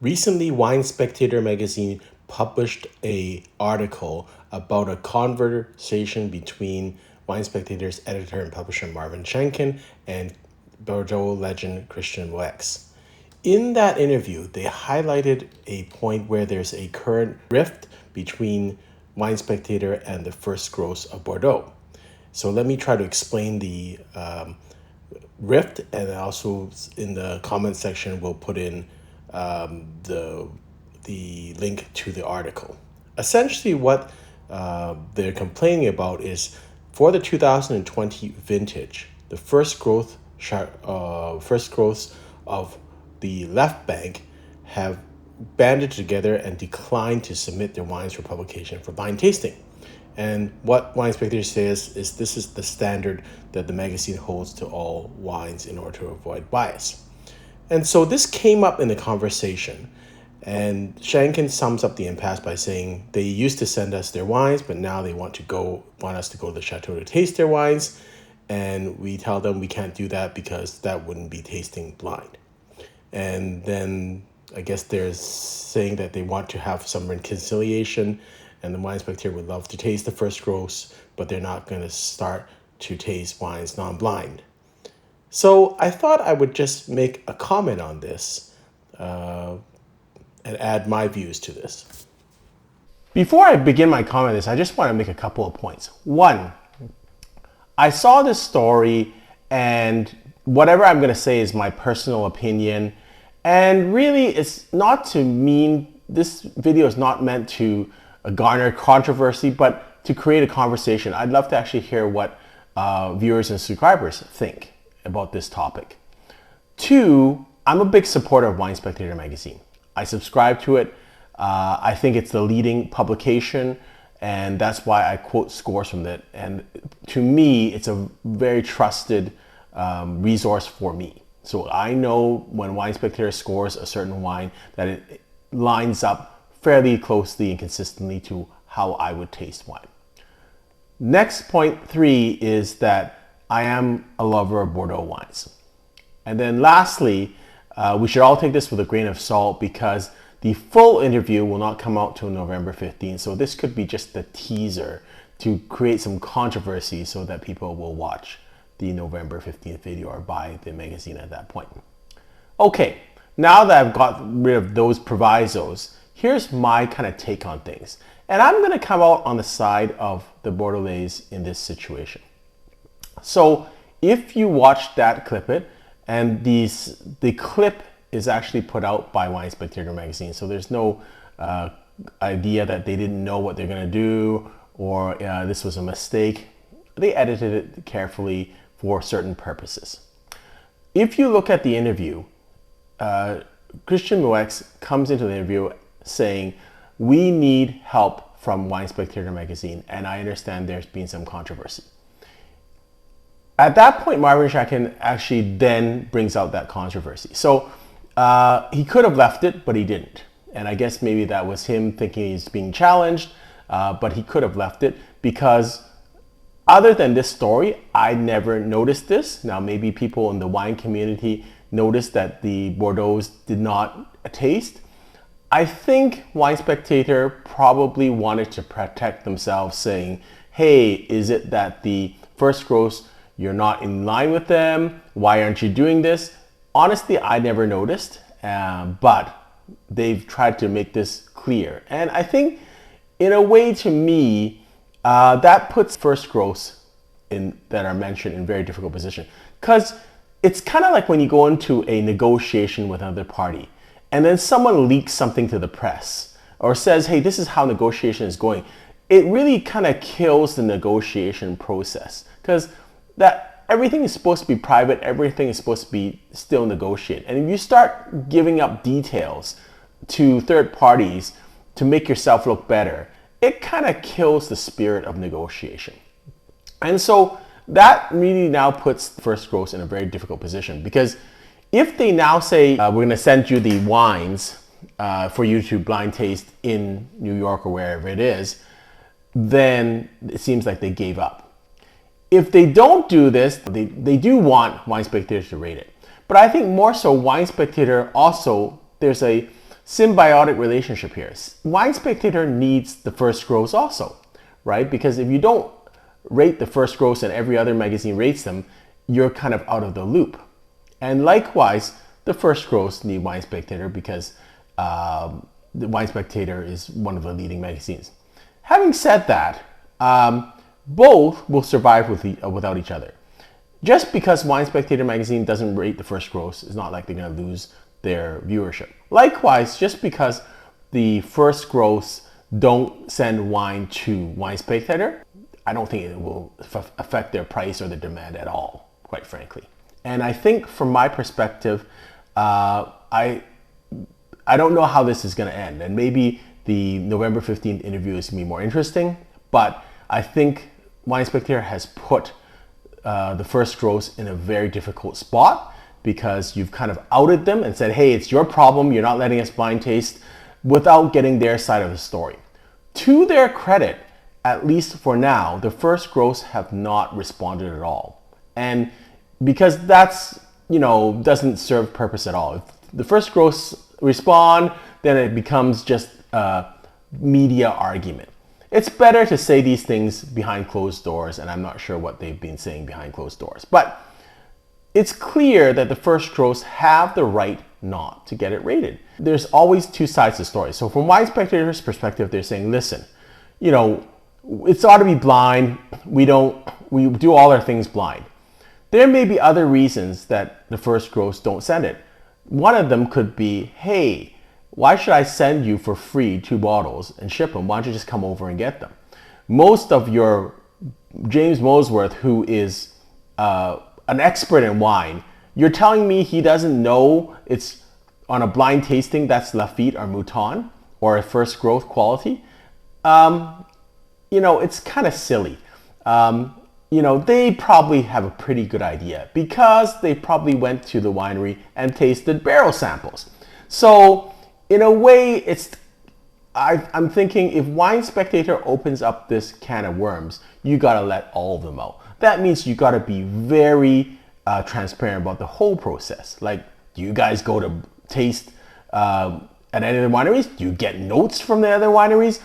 Recently, Wine Spectator magazine published an article about a conversation between Wine Spectator's editor and publisher Marvin Shankin and Bordeaux legend Christian Wex. In that interview, they highlighted a point where there's a current rift between Wine Spectator and the First Gross of Bordeaux. So let me try to explain the rift, and also in the comment section we'll put in the link to the article. Essentially, what they're complaining about is for the 2020 vintage, the first growths of the left bank have banded together and declined to submit their wines for publication for blind tasting. And what Wine Spectator says is this is the standard that the magazine holds to all wines in order to avoid bias. And so this came up in the conversation, and Shankin sums up the impasse by saying they used to send us their wines, but now they want us to go to the chateau to taste their wines, and we tell them we can't do that because that wouldn't be tasting blind. And then I guess they're saying that they want to have some reconciliation, and the Wine Spectator would love to taste the first gross, but they're not going to start to taste wines non-blind. So I thought I would just make a comment on this and add my views to this. Before I begin my comment on this, I just want to make a couple of points. One, I saw this story, and whatever I'm going to say is my personal opinion. And really, it's not to mean, this video is not meant to garner controversy, but to create a conversation. I'd love to actually hear what viewers and subscribers think about this topic. Two, I'm a big supporter of Wine Spectator magazine. I subscribe to it. I think it's the leading publication, and that's why I quote scores from it. And to me, it's a very trusted resource for me. So I know when Wine Spectator scores a certain wine that it lines up fairly closely and consistently to how I would taste wine. Next, point 3 is that I am a lover of Bordeaux wines. And then lastly, we should all take this with a grain of salt because the full interview will not come out till November 15th. So this could be just the teaser to create some controversy so that people will watch the November 15th video or buy the magazine at that point. Okay, now that I've got rid of those provisos, here's my kind of take on things. And I'm going to come out on the side of the Bordelais in this situation. So if you watch that clip and the clip is actually put out by Wine Spectator magazine, so there's no idea that they didn't know what they're going to do or this was a mistake. They edited it carefully for certain purposes. If you look at the interview, Christian Wex comes into the interview saying, we need help from Wine Spectator magazine, and I understand there's been some controversy. At that point, Marvin Shankin actually then brings out that controversy. So he could have left it, but he didn't. And I guess maybe that was him thinking he's being challenged, but he could have left it because other than this story, I never noticed this. Now, maybe people in the wine community noticed that the Bordeaux did not taste. I think Wine Spectator probably wanted to protect themselves, saying, hey, is it that the first gross, you're not in line with them? Why aren't you doing this? Honestly, I never noticed, but they've tried to make this clear. And I think in a way, to me, that puts first gross that are mentioned in very difficult position. Because it's kind of like when you go into a negotiation with another party and then someone leaks something to the press or says, hey, this is how negotiation is going. It really kind of kills the negotiation process because that everything is supposed to be private, everything is supposed to be still negotiated. And if you start giving up details to third parties to make yourself look better, it kind of kills the spirit of negotiation. And so that really now puts First Gross in a very difficult position because if they now say, we're going to send you the wines for you to blind taste in New York or wherever it is, then it seems like they gave up. If they don't do this, they do want Wine Spectator to rate it. But I think more so Wine Spectator also, there's a symbiotic relationship here. Wine Spectator needs the first gross also, right? Because if you don't rate the first gross and every other magazine rates them, you're kind of out of the loop. And likewise, the first gross need Wine Spectator because the Wine Spectator is one of the leading magazines. Having said that, both will survive without each other. Just because Wine Spectator magazine doesn't rate the first gross is not like they're going to lose their viewership. Likewise, just because the first gross don't send wine to Wine Spectator, I don't think it will affect their price or their demand at all, quite frankly. And I think from my perspective, I don't know how this is going to end. And maybe the November 15th interview is going to be more interesting, but I think Wine Spectator has put the first gross in a very difficult spot because you've kind of outed them and said, hey, it's your problem, you're not letting us blind taste, without getting their side of the story. To their credit, at least for now, the first gross have not responded at all. And because that's, doesn't serve purpose at all. If the first gross respond, then it becomes just a media argument. It's better to say these things behind closed doors, and I'm not sure what they've been saying behind closed doors. But it's clear that the first gross have the right not to get it rated. There's always two sides to the story. So from Wine Spectator's perspective, they're saying, listen, it's ought to be blind. We do all our things blind. There may be other reasons that the first gross don't send it. One of them could be, hey, why should I send you for free 2 bottles and ship them? Why don't you just come over and get them? Most of your James Molesworth, who is an expert in wine, you're telling me he doesn't know it's on a blind tasting that's Lafite or Mouton or a first growth quality? It's kind of silly. They probably have a pretty good idea because they probably went to the winery and tasted barrel samples. So in a way, I'm thinking if Wine Spectator opens up this can of worms, you gotta let all of them out. That means you gotta be very transparent about the whole process. Like, do you guys go to taste at any of the wineries? Do you get notes from the other wineries?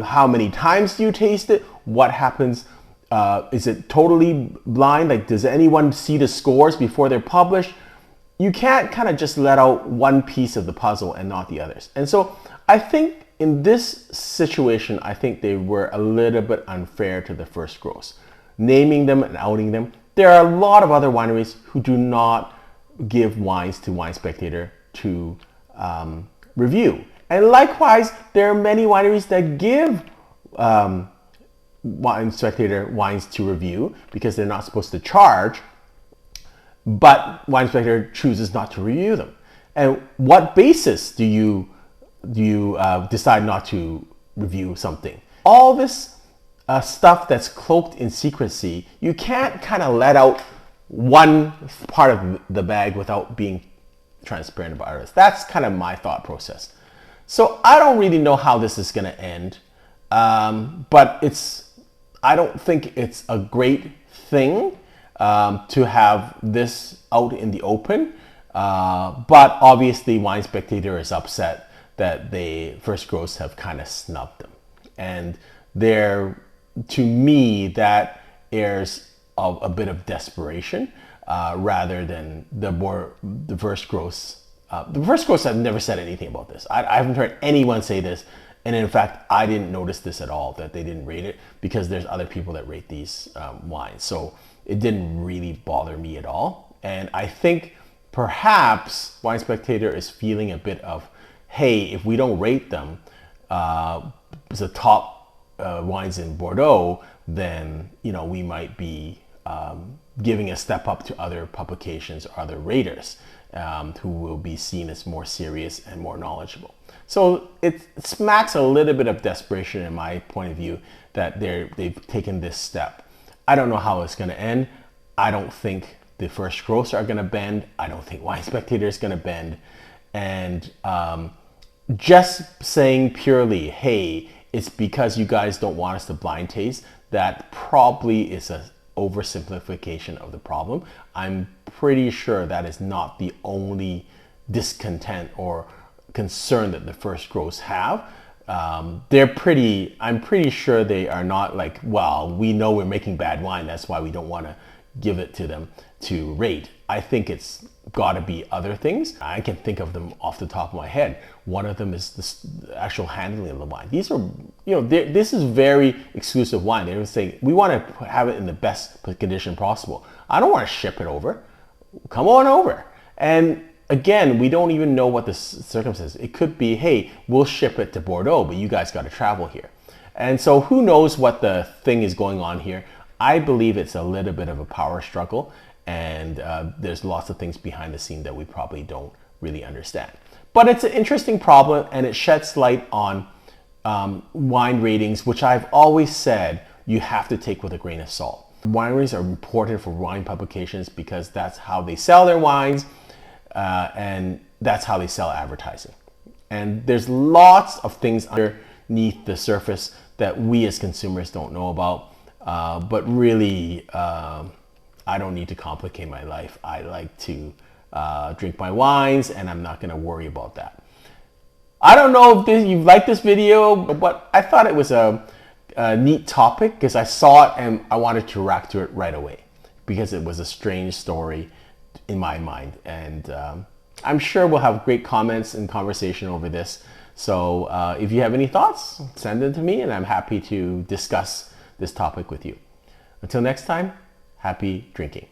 How many times do you taste it? What happens? Is it totally blind? Like, does anyone see the scores before they're published? You can't kind of just let out one piece of the puzzle and not the others. And so I think in this situation, I think they were a little bit unfair to the first gross, naming them and outing them. There are a lot of other wineries who do not give wines to Wine Spectator to review. And likewise, there are many wineries that give Wine Spectator wines to review because they're not supposed to charge, but Wine Spectator chooses not to review them. And what basis do you decide not to review something? All this stuff that's cloaked in secrecy, you can't kind of let out one part of the bag without being transparent about others. That's kind of my thought process. So I don't really know how this is going to end, but I don't think it's a great thing to have this out in the open. But obviously Wine Spectator is upset that the first gross have kind of snubbed them. And to me, that airs a bit of desperation rather than the first gross. The first gross have never said anything about this. I haven't heard anyone say this. And in fact, I didn't notice this at all, that they didn't rate it, because there's other people that rate these wines. So it didn't really bother me at all. And I think perhaps Wine Spectator is feeling a bit of, hey, if we don't rate them, the top wines in Bordeaux, then we might be giving a step up to other publications or other raters who will be seen as more serious and more knowledgeable. So it smacks a little bit of desperation in my point of view that they've taken this step. I don't know how it's going to end. I don't think the first gross are going to bend. I don't think Wine Spectator is going to bend. And just saying purely, hey, it's because you guys don't want us to blind taste, that probably is an oversimplification of the problem. I'm pretty sure that is not the only discontent or concern that the first grows have. I'm pretty sure they are not like, well, we know we're making bad wine, that's why we don't want to give it to them to rate. I think it's got to be other things. I can think of them off the top of my head. One of them is the actual handling of the wine. These are, this is very exclusive wine. They would say, we want to have it in the best condition possible. I don't want to ship it over. Come on over. And again, we don't even know what the circumstances. It could be, hey, we'll ship it to Bordeaux, but you guys got to travel here. And so who knows what the thing is going on here. I believe it's a little bit of a power struggle, and there's lots of things behind the scene that we probably don't really understand. But it's an interesting problem, and it sheds light on wine ratings, which I've always said you have to take with a grain of salt. Wineries are important for wine publications because that's how they sell their wines, and that's how they sell advertising. And there's lots of things underneath the surface that we as consumers don't know about. But really, I don't need to complicate my life. I like to drink my wines, and I'm not going to worry about that. I don't know if you liked this video, but I thought it was a neat topic because I saw it and I wanted to react to it right away because it was a strange story in my mind. And I'm sure we'll have great comments and conversation over this. So if you have any thoughts, send them to me, and I'm happy to discuss this topic with you. Until next time, happy drinking.